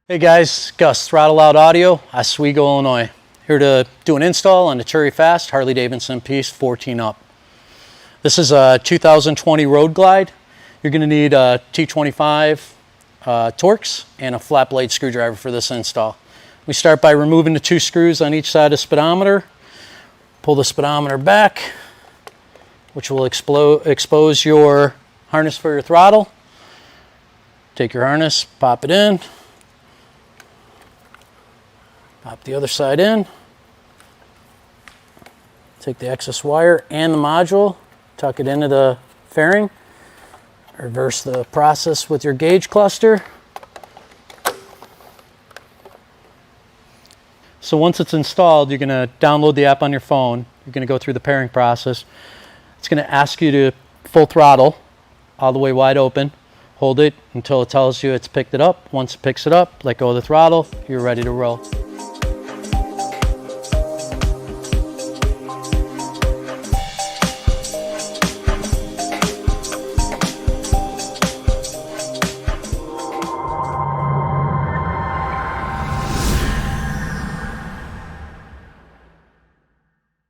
Hey guys, Gus, Throttle Out Audio, Oswego, Illinois. Here to do an install on the Tury Fast Harley Davidson piece 14 up. This is a 2020 Road Glide. You're going to need a T25 Torx and a flat blade screwdriver for this install. We start by removing the two screws on each side of the speedometer. Pull the speedometer back, which will expose your harness for your throttle. Take your harness, pop it in. Pop the other side in. Take the excess wire and the module, tuck it into the fairing. Reverse the process with your gauge cluster. So once it's installed, you're going to download the app on your phone. You're going to go through the pairing process. It's going to ask you to full throttle, all the way wide open. Hold it until it tells you it's picked it up. Once it picks it up, let go of the throttle. You're ready to roll.